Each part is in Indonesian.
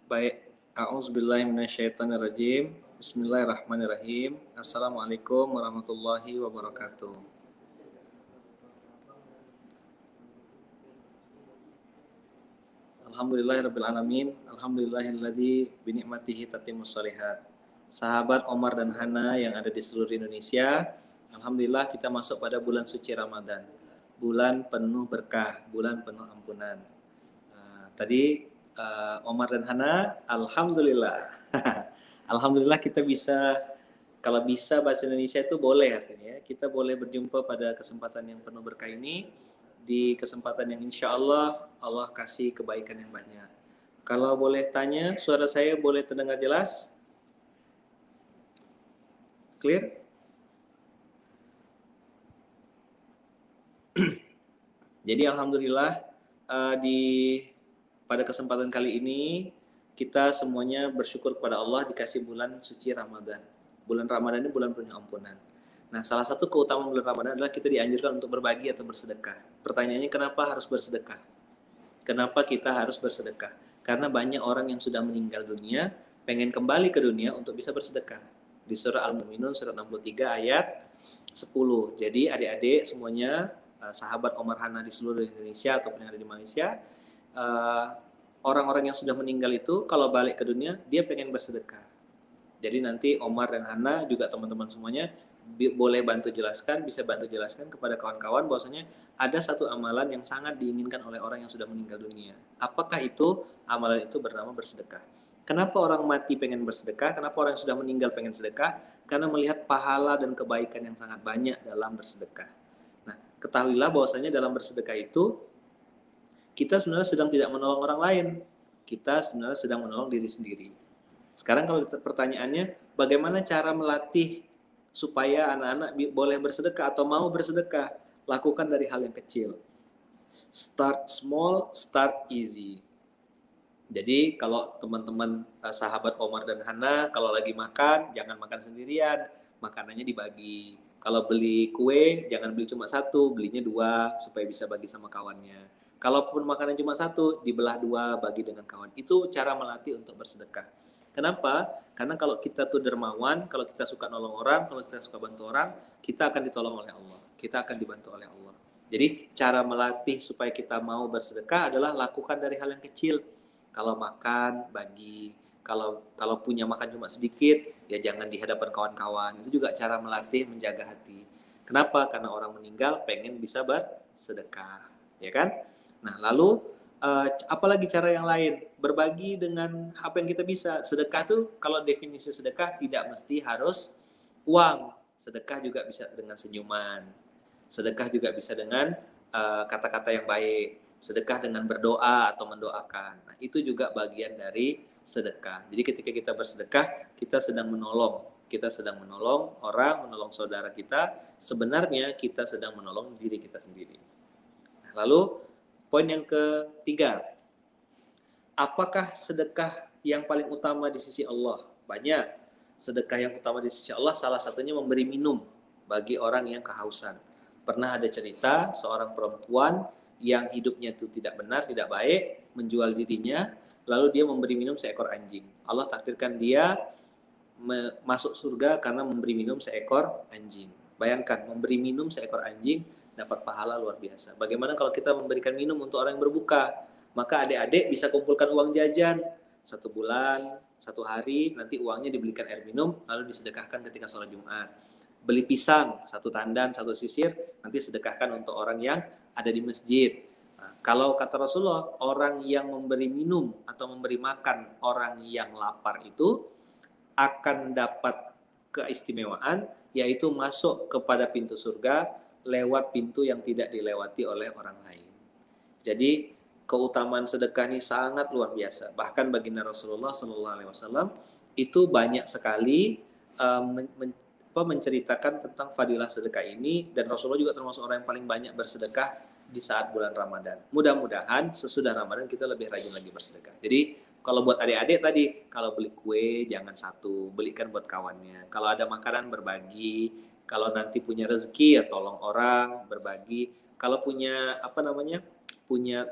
Baik, a'udzubillahiminasyaitonirrajim. Bismillahirrahmanirrahim. Assalamualaikum warahmatullahi wabarakatuh. Alhamdulillahirrabbilalamin. Alhamdulillahilladzi binikmatihi tatimmus shalihat. Sahabat Omar dan Hana yang ada di seluruh Indonesia, alhamdulillah kita masuk pada bulan suci Ramadan. Bulan penuh berkah, bulan penuh ampunan. Tadi Omar dan Hana, alhamdulillah. Alhamdulillah kita bisa, kalau bisa bahasa Indonesia itu boleh artinya. Kita boleh berjumpa pada kesempatan yang penuh berkah ini, di kesempatan yang insya Allah Allah kasih kebaikan yang banyak. Kalau boleh tanya, suara saya boleh terdengar jelas? Clear? Jadi alhamdulillah di pada kesempatan kali ini kita semuanya bersyukur kepada Allah dikasih bulan suci Ramadan. Bulan Ramadan ini bulan penuh ampunan. Nah, salah satu keutamaan bulan Ramadan adalah kita dianjurkan untuk berbagi atau bersedekah. Pertanyaannya, kenapa harus bersedekah? Kenapa kita harus bersedekah? Karena banyak orang yang sudah meninggal dunia, pengen kembali ke dunia untuk bisa bersedekah. Di surah Al-Mu'minun, surah 63 ayat 10. Jadi adik-adik semuanya, sahabat Omar Hana di seluruh Indonesia ataupun yang ada di Malaysia, orang-orang yang sudah meninggal itu kalau balik ke dunia, dia pengen bersedekah. Jadi nanti Omar dan Hana juga teman-teman semuanya boleh bantu jelaskan, bisa bantu jelaskan kepada kawan-kawan bahwasanya ada satu amalan yang sangat diinginkan oleh orang yang sudah meninggal dunia. Apakah itu? Amalan itu bernama bersedekah. Kenapa orang mati pengen bersedekah? Kenapa orang yang sudah meninggal pengen sedekah? Karena melihat pahala dan kebaikan yang sangat banyak dalam bersedekah. Nah, ketahuilah bahwasanya dalam bersedekah itu kita sebenarnya sedang tidak menolong orang lain. Kita sebenarnya sedang menolong diri sendiri. Sekarang kalau pertanyaannya, bagaimana cara melatih supaya anak-anak boleh bersedekah atau mau bersedekah? Lakukan dari hal yang kecil. Start small, start easy. Jadi kalau teman-teman sahabat Omar dan Hana, kalau lagi makan, jangan makan sendirian, makanannya dibagi. Kalau beli kue, jangan beli cuma satu, belinya dua, supaya bisa bagi sama kawannya. Kalaupun makanan cuma satu, dibelah dua, bagi dengan kawan. Itu cara melatih untuk bersedekah. Kenapa? Karena kalau kita tuh dermawan, kalau kita suka nolong orang, kalau kita suka bantu orang, kita akan ditolong oleh Allah. Kita akan dibantu oleh Allah. Jadi cara melatih supaya kita mau bersedekah adalah lakukan dari hal yang kecil. Kalau makan, bagi. Kalau punya makan cuma sedikit, ya jangan di hadapan kawan-kawan. Itu juga cara melatih menjaga hati. Kenapa? Karena orang meninggal pengen bisa bersedekah, ya kan? Nah, lalu apalagi cara yang lain? Berbagi dengan apa yang kita bisa. Sedekah tuh kalau definisi sedekah tidak mesti harus uang. Sedekah juga bisa dengan senyuman. Sedekah juga bisa dengan kata-kata yang baik. Sedekah dengan berdoa atau mendoakan. Nah, itu juga bagian dari sedekah. Jadi ketika kita bersedekah, kita sedang menolong. Kita sedang menolong orang, menolong saudara kita. Sebenarnya kita sedang menolong diri kita sendiri. Nah, lalu poin yang ketiga, apakah sedekah yang paling utama di sisi Allah? Banyak. Sedekah yang utama di sisi Allah salah satunya memberi minum bagi orang yang kehausan. Pernah ada cerita seorang perempuan yang hidupnya itu tidak benar, tidak baik, menjual dirinya, lalu dia memberi minum seekor anjing. Allah takdirkan dia masuk surga karena memberi minum seekor anjing. Bayangkan, memberi minum seekor anjing dapat pahala luar biasa. Bagaimana kalau kita memberikan minum untuk orang yang berbuka? Maka adik-adik bisa kumpulkan uang jajan 1 bulan, 1 hari, nanti uangnya dibelikan air minum, lalu disedekahkan ketika sholat Jumat. Beli pisang, 1 tandan, 1 sisir, nanti sedekahkan untuk orang yang ada di masjid. Nah, kalau kata Rasulullah, orang yang memberi minum atau memberi makan orang yang lapar itu akan dapat keistimewaan, yaitu masuk kepada pintu surga lewat pintu yang tidak dilewati oleh orang lain. Jadi keutamaan sedekah ini sangat luar biasa. Bahkan baginda Rasulullah SAW itu banyak sekali menceritakan tentang fadilah sedekah ini, dan Rasulullah juga termasuk orang yang paling banyak bersedekah di saat bulan Ramadan. Mudah-mudahan sesudah Ramadan kita lebih rajin lagi bersedekah. Jadi kalau buat adik-adik tadi, kalau beli kue jangan satu, belikan buat kawannya. Kalau ada makanan berbagi, kalau nanti punya rezeki ya tolong orang, berbagi. Kalau punya punya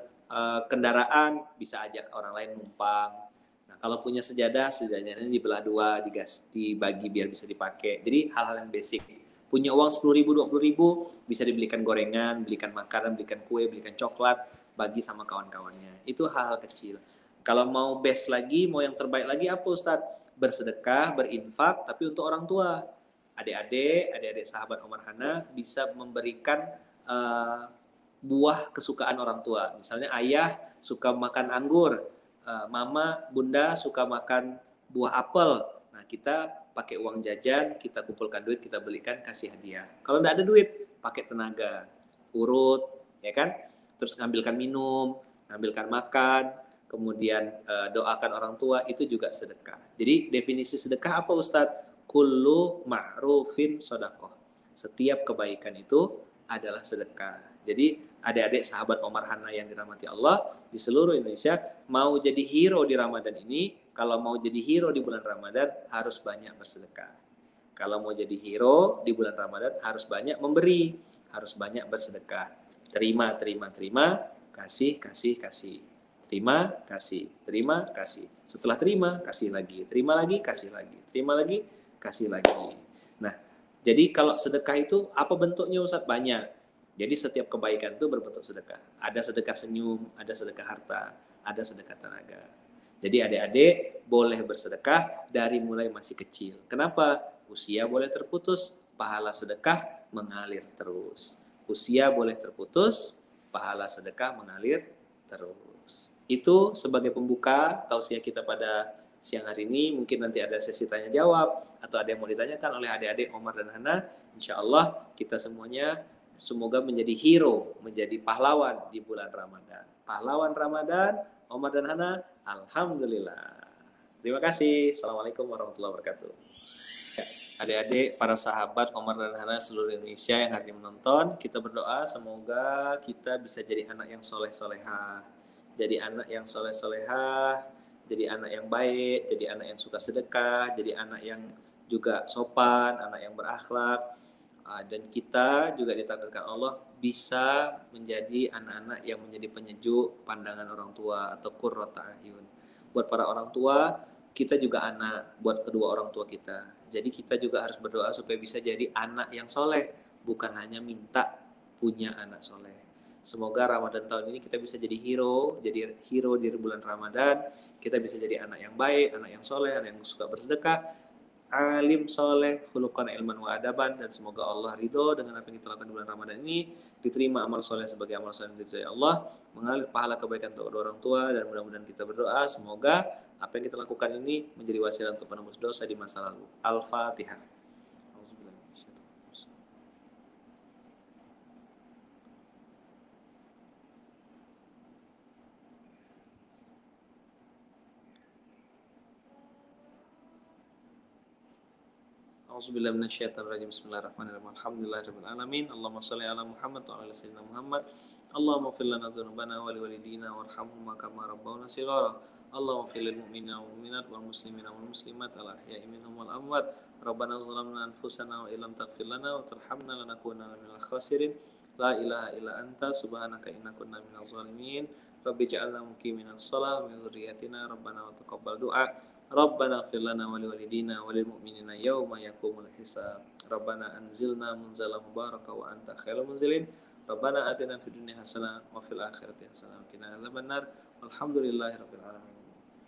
kendaraan bisa ajak orang lain numpang. Nah, kalau punya sejadah, setidaknya ini dibelah dua, dibagi biar bisa dipakai. Jadi hal-hal yang basic. Punya uang 10.000, 20.000, bisa dibelikan gorengan, belikan makanan, belikan kue, belikan coklat, bagi sama kawan-kawannya. Itu hal-hal kecil. Kalau mau best lagi, mau yang terbaik lagi apa Ustadz? Bersedekah, berinfak, tapi untuk orang tua. Adik-adik sahabat Omar Hana bisa memberikan uh, buah kesukaan orang tua. Misalnya ayah suka makan anggur, mama, bunda suka makan buah apel. Nah, kita pakai uang jajan, kita kumpulkan duit, kita belikan, kasih hadiah. Kalau nggak ada duit, pakai tenaga, urut, ya kan? Terus ngambilkan minum, ngambilkan makan, kemudian doakan orang tua, itu juga sedekah. Jadi definisi sedekah apa Ustadz? Kullu ma'rufin sodakoh. Setiap kebaikan itu adalah sedekah. Jadi adik-adik sahabat Omar Hana yang dirahmati Allah di seluruh Indonesia, mau jadi hero di Ramadan ini, kalau mau jadi hero di bulan Ramadan harus banyak bersedekah. Kalau mau jadi hero di bulan Ramadan harus banyak memberi, harus banyak bersedekah. Terima, terima, terima, kasih, kasih, kasih. Terima, kasih, terima, kasih. Setelah terima, kasih lagi. Terima lagi, kasih lagi. Terima lagi, kasih lagi. Nah, jadi kalau sedekah itu apa bentuknya Ustaz? Banyak. Jadi setiap kebaikan itu berbentuk sedekah. Ada sedekah senyum, ada sedekah harta, ada sedekah tenaga. Jadi adik-adik boleh bersedekah dari mulai masih kecil. Kenapa? Usia boleh terputus, pahala sedekah mengalir terus. Usia boleh terputus, pahala sedekah mengalir terus. Itu sebagai pembuka tausiah kita pada siang hari ini. Mungkin nanti ada sesi tanya jawab atau ada yang mau ditanyakan oleh adik-adik Omar dan Hana. Insya Allah kita semuanya semoga menjadi hero, menjadi pahlawan di bulan Ramadan. Pahlawan Ramadan, Omar dan Hana, alhamdulillah. Terima kasih. Assalamualaikum warahmatullahi wabarakatuh. Ya, adik-adik, para sahabat Omar dan Hana seluruh Indonesia yang hari ini menonton, kita berdoa semoga kita bisa jadi anak yang soleh-solehah, jadi anak yang soleh-solehah, jadi anak yang baik, jadi anak yang suka sedekah, jadi anak yang juga sopan, anak yang berakhlak. Dan kita juga ditakdirkan Allah bisa menjadi anak-anak yang menjadi penyejuk pandangan orang tua atau qurrata ayun. Buat para orang tua, kita juga anak buat kedua orang tua kita. Jadi kita juga harus berdoa supaya bisa jadi anak yang soleh, bukan hanya minta punya anak soleh. Semoga Ramadan tahun ini kita bisa jadi hero di bulan Ramadan. Kita bisa jadi anak yang baik, anak yang soleh, anak yang suka bersedekah, alim soleh, khuluqan ilman wa adaban, dan semoga Allah ridho dengan apa yang kita lakukan di bulan Ramadan ini, diterima amal soleh sebagai amal soleh dari Allah, mengalir pahala kebaikan untuk kedua orang tua, dan mudah-mudahan kita berdoa semoga apa yang kita lakukan ini menjadi wasilah untuk penembus dosa di masa lalu. Al-Fatihah. A'udzubillahi minasyaitonir rajim. Bismillahirrahmanirrahim. Alhamdulillahirabbil alamin. Allahumma shalli ala Muhammad wa ala sayyidina Muhammad. Allahumma ighfir lana dzunubana wa liwalidina warhamhuma kama rabbawna shighara. Allahumma ighfir lil mu'minina wal mu'minat wal muslimina wal muslimat al ahya'i minhum wal amwat. Rabbana zalamna anfusana wa illam taghfir lana wa tarhamna lanakunanna minal khasirin. La ilaha illa anta subhanaka inna kunna minaz zalimin. Rabbi ja'alna muqiminal shalah wa min dzurriyyatina rabbana wa taqabbal du'a. Rabbana ighfir lana wa liwalidina wa lil mu'minina yauma yaqumul hisab. Rabbana anzilna munzalan mubaraka wa anta khairul munzilin. Rabbana atina fid dunya hasanah wa fil akhirati hasanah wa qina adzabannar. Walhamdulillahirabbil alamin.